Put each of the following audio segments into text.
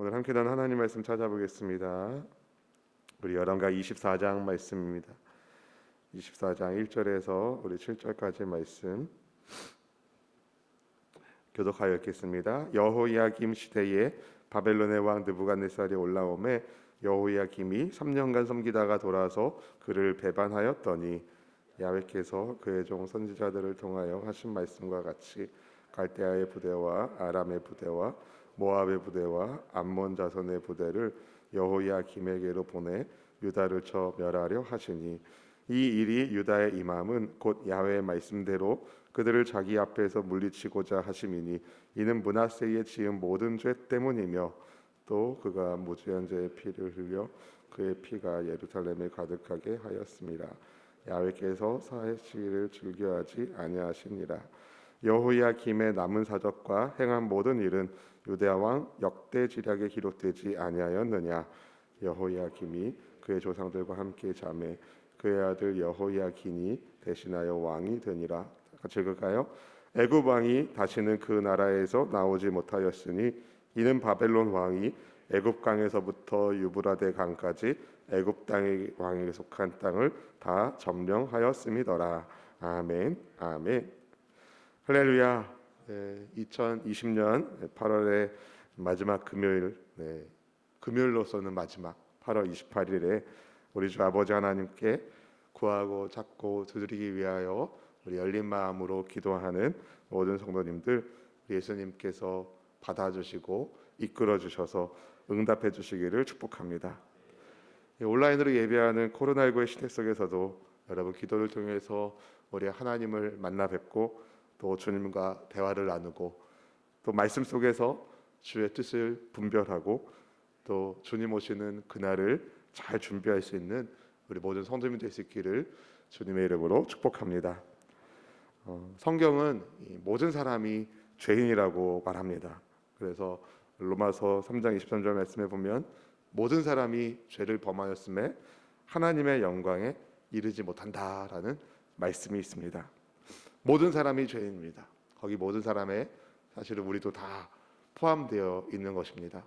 오늘 함께 나눈 하나님 말씀 찾아보겠습니다. 우리 열왕기 24장 말씀입니다. 24장 1절에서 우리 7절까지 말씀 교독하여 읽겠습니다. 여호야김 시대에 바벨론의 왕 느부갓네살이 올라오매 여호야김이 3년간 섬기다가 돌아서 그를 배반하였더니 야훼께서 그의 종 선지자들을 통하여 하신 말씀과 같이 갈대아의 부대와 아람의 부대와 모압의 부대와 암몬 자손의 부대를 여호야김에게로 보내 유다를 쳐 멸하려 하시니 이 일이 유다에 임함은 곧 야훼의 말씀대로 그들을 자기 앞에서 물리치고자 하심이니 이는 므낫세의 지은 모든 죄 때문이며 또 그가 무지한 자의 피를 흘려 그의 피가 예루살렘에 가득하게 하였습니다. 야훼께서 사해시기를 즐겨하지 아니하시니라. 여호야김의 남은 사적과 행한 모든 일은 유다 왕 역대지략에 기록되지 아니하였느냐. 여호야김이 그의 조상들과 함께 자매 그의 아들 여호야긴이 대신하여 왕이 되니라. 같이 읽을까요? 애굽 왕이 다시는 그 나라에서 나오지 못하였으니 이는 바벨론 왕이 애굽 강에서부터 유브라데 강까지 애굽 땅의 왕에게 속한 땅을 다 점령하였음이더라. 아멘. 아멘. 할렐루야. 2020년 8월의 마지막 금요일, 금요일로서는 마지막 8월 28일에 우리 주 아버지 하나님께 구하고 찾고 두드리기 위하여 우리 열린 마음으로 기도하는 모든 성도님들, 예수님께서 받아주시고 이끌어 주셔서 응답해 주시기를 축복합니다. 온라인으로 예배하는 코로나19의 시대 속에서도 여러분 기도를 통해서 우리 하나님을 만나 뵙고 또 주님과 대화를 나누고 또 말씀 속에서 주의 뜻을 분별하고 또 주님 오시는 그날을 잘 준비할 수 있는 우리 모든 성도님이 될 수 있기를 주님의 이름으로 축복합니다. 성경은 모든 사람이 죄인이라고 말합니다. 그래서 로마서 3장 23절 말씀에 보면 모든 사람이 죄를 범하였음에 하나님의 영광에 이르지 못한다라는 말씀이 있습니다. 모든 사람이 죄인입니다. 거기 모든 사람에 사실은 우리도 다 포함되어 있는 것입니다.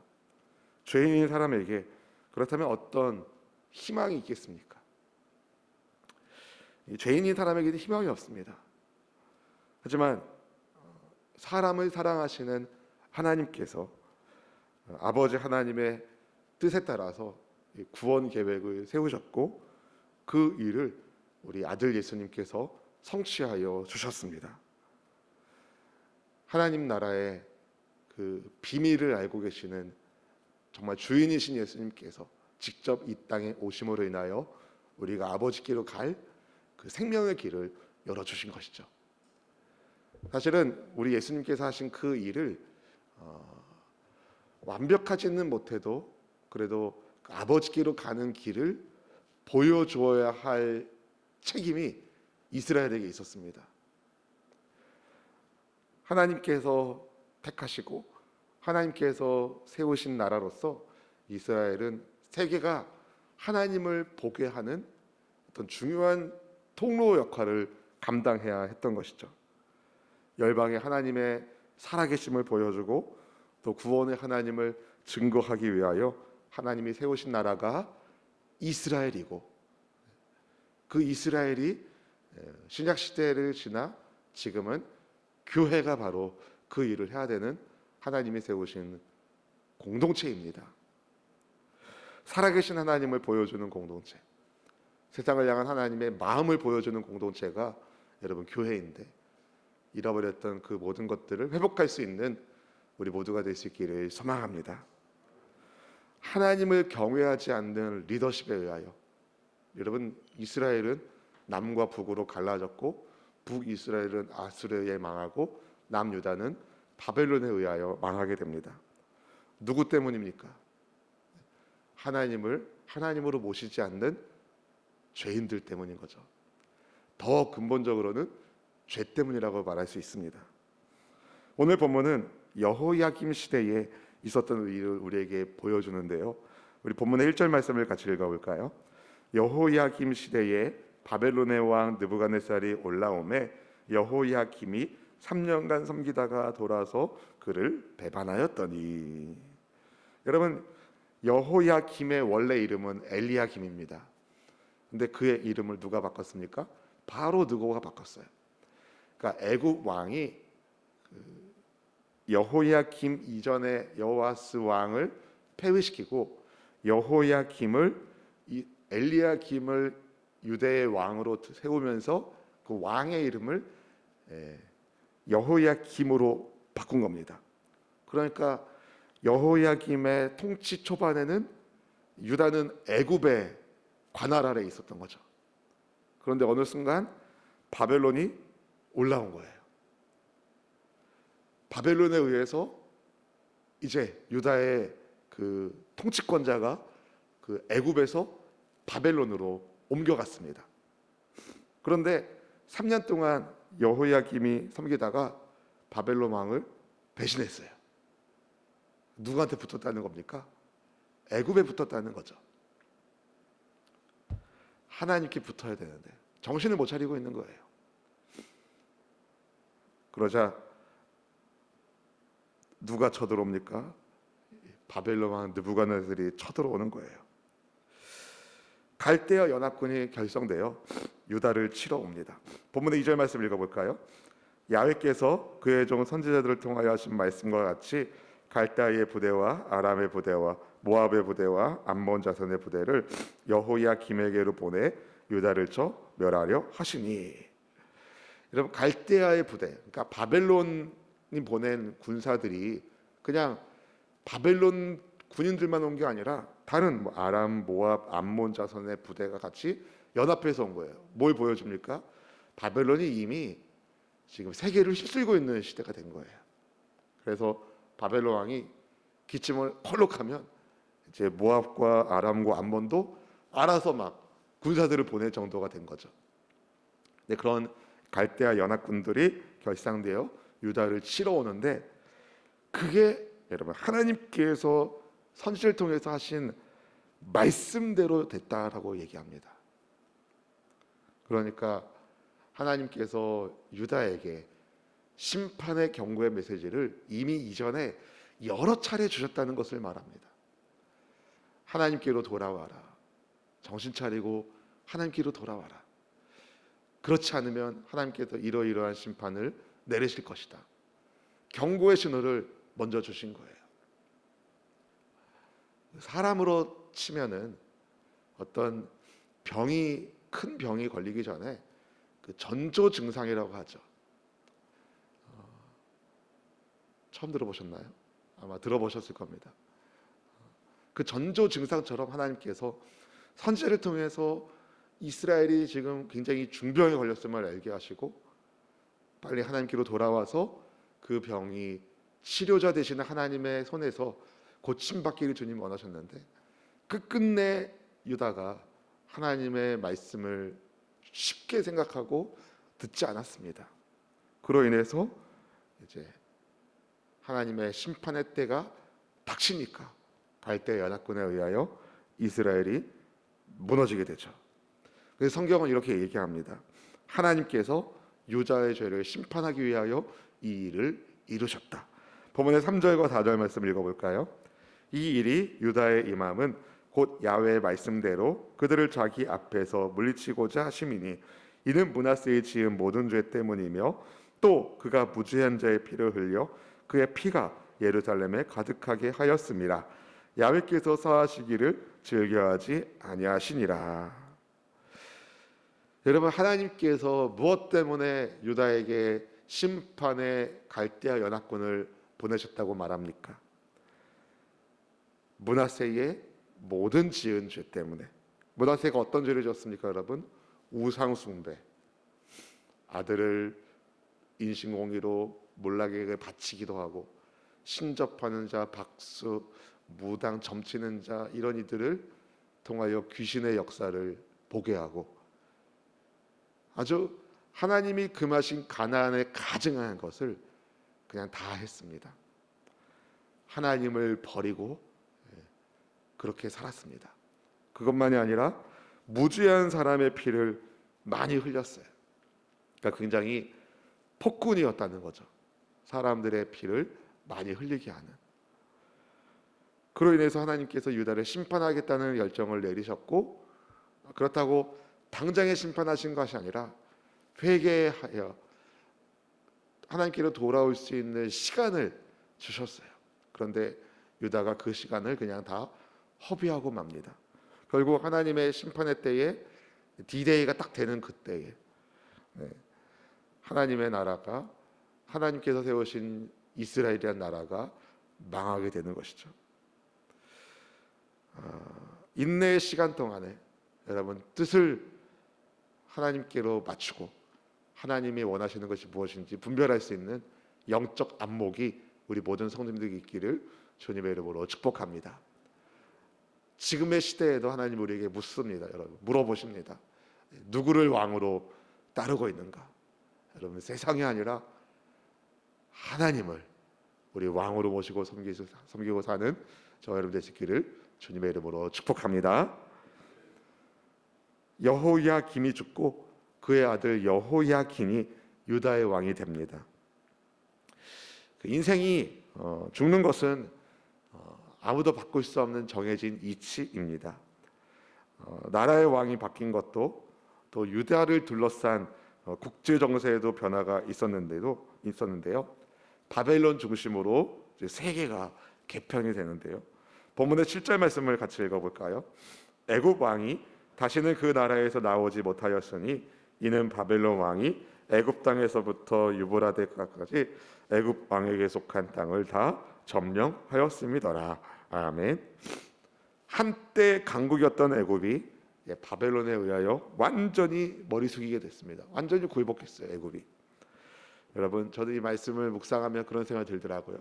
죄인인 사람에게 그렇다면 어떤 희망이 있겠습니까? 죄인인 사람에게는 희망이 없습니다. 하지만 사람을 사랑하시는 하나님께서 아버지 하나님의 뜻에 따라서 구원 계획을 세우셨고 그 일을 우리 아들 예수님께서 성취하여 주셨습니다. 하나님 나라의 그 비밀을 알고 계시는 정말 주인이신 예수님께서 직접 이 땅에 오심으로 인하여 우리가 아버지께로 갈 그 생명의 길을 열어주신 것이죠. 사실은 우리 예수님께서 하신 그 일을 완벽하지는 못해도 그래도 그 아버지께로 가는 길을 보여주어야 할 책임이 이스라엘에게 있었습니다. 하나님께서 택하시고 하나님께서 세우신 나라로서 이스라엘은 세계가 하나님을 보게 하는 어떤 중요한 통로 역할을 감당해야 했던 것이죠. 열방에 하나님의 살아계심을 보여주고 또 구원의 하나님을 증거하기 위하여 하나님이 세우신 나라가 이스라엘이고 그 이스라엘이 신약시대를 지나 지금은 교회가 바로 그 일을 해야 되는 하나님이 세우신 공동체입니다. 살아계신 하나님을 보여주는 공동체, 세상을 향한 하나님의 마음을 보여주는 공동체가 여러분 교회인데 잃어버렸던 그 모든 것들을 회복할 수 있는 우리 모두가 될 수 있기를 소망합니다. 하나님을 경외하지 않는 리더십에 의하여 여러분 이스라엘은 남과 북으로 갈라졌고 북이스라엘은 아수르에 망하고 남유다는 바벨론에 의하여 망하게 됩니다. 누구 때문입니까? 하나님을 하나님으로 모시지 않는 죄인들 때문인 거죠. 더 근본적으로는 죄 때문이라고 말할 수 있습니다. 오늘 본문은 여호야김 시대에 있었던 일을 우리에게 보여주는데요. 우리 본문의 1절 말씀을 같이 읽어볼까요? 여호야김 시대에 바벨론의 왕 느부갓네살이 올라오매 여호야김이 3년간 섬기다가 돌아서 그를 배반하였더니 여러분, 여호야김의 원래 이름은 엘리야김입니다. 근데 그의 이름을 누가 바꿨습니까? 바로 느고가 바꿨어요. 그러니까 애굽 왕이 여호야김 이전에 여호아스 왕을 폐위시키고 엘리야김을 유대의 왕으로 세우면서 그 왕의 이름을 여호야김으로 바꾼 겁니다. 그러니까 여호야김의 통치 초반에는 유다는 애굽의 관할 아래에 있었던 거죠. 그런데 어느 순간 바벨론이 올라온 거예요. 바벨론에 의해서 이제 유다의 그 통치권자가 그 애굽에서 바벨론으로 옮겨갔습니다. 그런데 3년 동안 여호야김이 섬기다가 바벨론 왕을 배신했어요. 누구한테 붙었다는 겁니까? 애굽에 붙었다는 거죠. 하나님께 붙어야 되는데 정신을 못 차리고 있는 거예요. 그러자 누가 쳐들어옵니까? 바벨론 왕 느부갓네살이 쳐들어오는 거예요. 갈대아 연합군이 결성되어 유다를 치러 옵니다. 본문의 2절 말씀 읽어볼까요? 야훼께서 그의 종 선지자들을 통하여 하신 말씀과 같이 갈대아의 부대와 아람의 부대와 모압의 부대와 암몬 자손의 부대를 여호야김에게로 보내 유다를 쳐 멸하려 하시니. 여러분, 갈대아의 부대, 그러니까 바벨론이 보낸 군사들이 그냥 바벨론 군인들만 온 게 아니라 다른 아람, 모압, 암몬 자손의 부대가 같이 연합해서 온 거예요. 뭘 보여줍니까? 바벨론이 이미 지금 세계를 휩쓸고 있는 시대가 된 거예요. 그래서 바벨론 왕이 기침을 헐lok하면 이제 모압과 아람과 암몬도 알아서 막 군사들을 보낼 정도가 된 거죠. 근데 그런 갈대아 연합군들이 결상되어 유다를 치러 오는데, 그게 여러분 하나님께서 선지자를 통해서 하신 말씀대로 됐다라고 얘기합니다. 그러니까 하나님께서 유다에게 심판의 경고의 메시지를 이미 이전에 여러 차례 주셨다는 것을 말합니다. 하나님께로 돌아와라. 정신 차리고 하나님께로 돌아와라. 그렇지 않으면 하나님께서 이러이러한 심판을 내리실 것이다. 경고의 신호를 먼저 주신 거예요. 사람으로 치면은 어떤 큰 병이 걸리기 전에 그 전조 증상이라고 하죠. 처음 들어보셨나요? 아마 들어보셨을 겁니다. 그 전조 증상처럼 하나님께서 선지자를 통해서 이스라엘이 지금 굉장히 중병에 걸렸음을 알게 하시고 빨리 하나님께로 돌아와서 그 병이 치료자 되시는 하나님의 손에서 고침받기를 주님 원하셨는데, 끝끝내 유다가 하나님의 말씀을 쉽게 생각하고 듣지 않았습니다. 그로 인해서 이제 하나님의 심판의 때가 닥치니까 갈대아 연합군에 의하여 이스라엘이 무너지게 되죠. 그래서 성경은 이렇게 얘기합니다. 하나님께서 유다의 죄를 심판하기 위하여 이 일을 이루셨다. 본문의 3절과 4절 말씀 읽어볼까요? 이 일이 유다의 임함은 곧 야훼의 말씀대로 그들을 자기 앞에서 물리치고자 하심이니, 이는 므낫세의 지은 모든 죄 때문이며 또 그가 무죄한 자의 피를 흘려 그의 피가 예루살렘에 가득하게 하였음이라. 야훼께서 사하시기를 즐겨하지 아니하시니라. 여러분, 하나님께서 무엇 때문에 유다에게 심판의 갈대아 연합군을 보내셨다고 말합니까? 므낫세의 모든 지은 죄 때문에. 므낫세가 어떤 죄를 지었습니까, 여러분? 우상 숭배, 아들을 인신공의로 몰락에게 바치기도 하고, 신접하는 자, 박수, 무당, 점치는 자, 이런 이들을 통하여 귀신의 역사를 보게 하고, 아주 하나님이 금하신 가나안에 가증한 것을 그냥 다 했습니다. 하나님을 버리고 그렇게 살았습니다. 그것만이 아니라 무죄한 사람의 피를 많이 흘렸어요. 그러니까 굉장히 폭군이었다는 거죠. 사람들의 피를 많이 흘리게 하는. 그로 인해서 하나님께서 유다를 심판하겠다는 결정을 내리셨고, 그렇다고 당장에 심판하신 것이 아니라 회개하여 하나님께로 돌아올 수 있는 시간을 주셨어요. 그런데 유다가 그 시간을 그냥 다 허비하고 맙니다. 결국 하나님의 심판의 때에, 디데이가 딱 되는 그때에 하나님의 나라가, 하나님께서 세우신 이스라엘이라는 나라가 망하게 되는 것이죠. 인내의 시간 동안에 여러분 뜻을 하나님께로 맞추고 하나님이 원하시는 것이 무엇인지 분별할 수 있는 영적 안목이 우리 모든 성도님들에게 있기를 주님의 이름으로 축복합니다. 지금의 시대에도 하나님 우리에게 묻습니다. 여러분, 물어보십니다. 누구를 왕으로 따르고 있는가? 여러분, 세상이 아니라 하나님을 우리 왕으로 모시고 섬기고 사는 저 여러분 되시기를 주님의 이름으로 축복합니다. 여호야김이 죽고 그의 아들 여호야긴이 유다의 왕이 됩니다. 인생이 죽는 것은 아무도 바꿀 수 없는 정해진 이치입니다. 나라의 왕이 바뀐 것도, 또 유다를 둘러싼 국제 정세에도 변화가 있었는데요. 바벨론 중심으로 세계가 개편이 되는데요. 본문의 7절 말씀을 같이 읽어볼까요? 애굽 왕이 다시는 그 나라에서 나오지 못하였으니 이는 바벨론 왕이 애굽 땅에서부터 유브라데까지 애굽 왕에게 속한 땅을 다 점령하였음이더라. 아멘. 한때 강국이었던 애굽이 바벨론에 의하여 완전히 머리 숙이게 됐습니다. 완전히 굴복했어요, 애굽이. 여러분, 저도 이 말씀을 묵상하며 그런 생각이 들더라고요.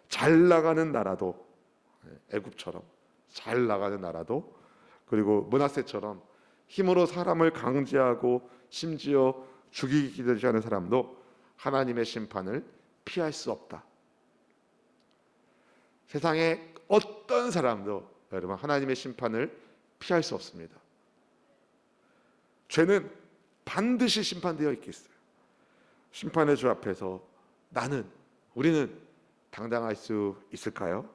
잘 나가는 나라도, 애굽처럼 잘 나가는 나라도, 그리고 므낫세처럼 힘으로 사람을 강제하고 심지어 죽이기도 하는 사람도 하나님의 심판을 피할 수 없다. 세상에 어떤 사람도 여러분 하나님의 심판을 피할 수 없습니다. 죄는 반드시 심판되어 있겠어요. 심판의 주 앞에서 우리는 당당할 수 있을까요?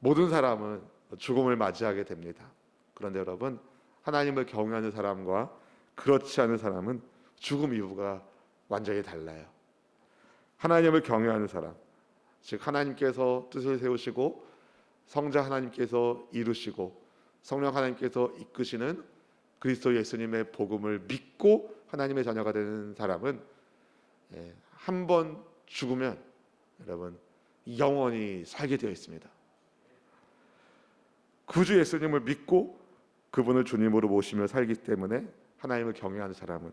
모든 사람은 죽음을 맞이하게 됩니다. 그런데 여러분, 하나님을 경외하는 사람과 그렇지 않은 사람은 죽음 이후가 완전히 달라요. 하나님을 경외하는 사람, 즉 하나님께서 뜻을 세우시고 성자 하나님께서 이루시고 성령 하나님께서 이끄시는 그리스도 예수님의 복음을 믿고 하나님의 자녀가 되는 사람은 한 번 죽으면 여러분 영원히 살게 되어 있습니다. 구주 예수님을 믿고 그분을 주님으로 모시며 살기 때문에 하나님을 경외하는 사람은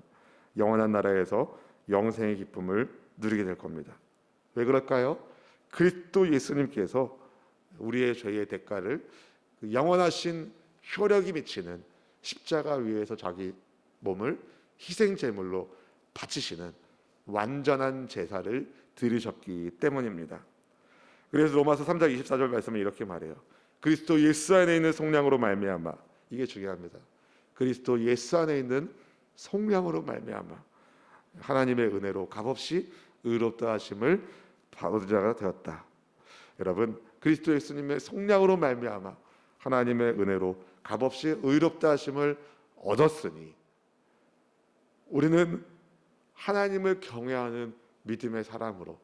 영원한 나라에서 영생의 기쁨을 누리게 될 겁니다. 왜 그럴까요? 그리스도 예수님께서 우리의 죄의 대가를 영원하신 효력이 미치는 십자가 위에서 자기 몸을 희생제물로 바치시는 완전한 제사를 드리셨기 때문입니다. 그래서 로마서 3장 24절 말씀은 이렇게 말해요. 그리스도 예수 안에 있는 속량으로 말미암아, 이게 중요합니다. 그리스도 예수 안에 있는 속량으로 말미암아 하나님의 은혜로 값없이 의롭다 하심을 받은 자가 되었다. 여러분, 그리스도 예수님의 속량으로 말미암아 하나님의 은혜로 값없이 의롭다 하심을 얻었으니 우리는 하나님을 경외하는 믿음의 사람으로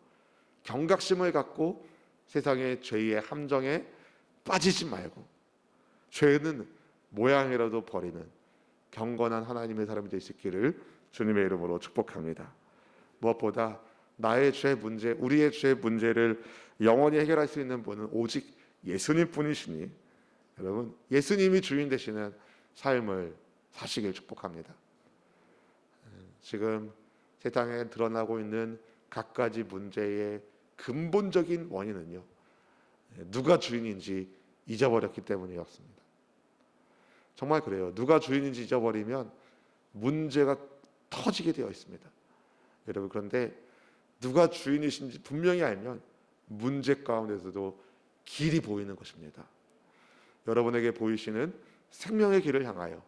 경각심을 갖고 세상의 죄의 함정에 빠지지 말고 죄는 모양이라도 버리는 경건한 하나님의 사람이 될 수 있기를 주님의 이름으로 축복합니다. 무엇보다 나의 죄 문제, 우리의 죄 문제를 영원히 해결할 수 있는 분은 오직 예수님 뿐이시니 여러분, 예수님이 주인 되시는 삶을 사시길 축복합니다. 지금 세상에 드러나고 있는 갖가지 문제의 근본적인 원인은요, 누가 주인인지 잊어버렸기 때문이었습니다. 정말 그래요. 누가 주인인지 잊어버리면 문제가 터지게 되어 있습니다. 여러분, 그런데 누가 주인이신지 분명히 알면 문제 가운데서도 길이 보이는 것입니다. 여러분에게 보이시는 생명의 길을 향하여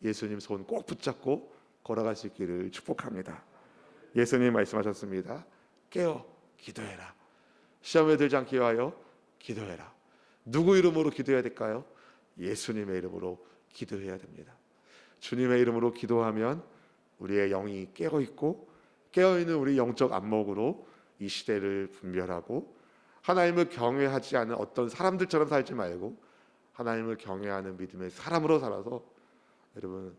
예수님 손 꼭 붙잡고 걸어갈 수 있기를 축복합니다. 예수님 말씀하셨습니다. 깨어 기도해라. 시험에 들지 않게 하여 기도해라. 누구 이름으로 기도해야 될까요? 예수님의 이름으로 기도해야 됩니다. 주님의 이름으로 기도하면 우리의 영이 깨어있고 깨어있는 우리 영적 안목으로 이 시대를 분별하고 하나님을 경외하지 않은 어떤 사람들처럼 살지 말고 하나님을 경외하는 믿음의 사람으로 살아서 여러분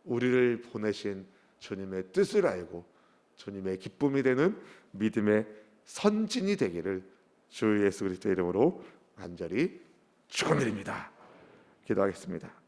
우리를 보내신 주님의 뜻을 알고 주님의 기쁨이 되는 믿음의 선진이 되기를 주 예수 그리스도의 이름으로 간절히 축원드립니다. 기도하겠습니다.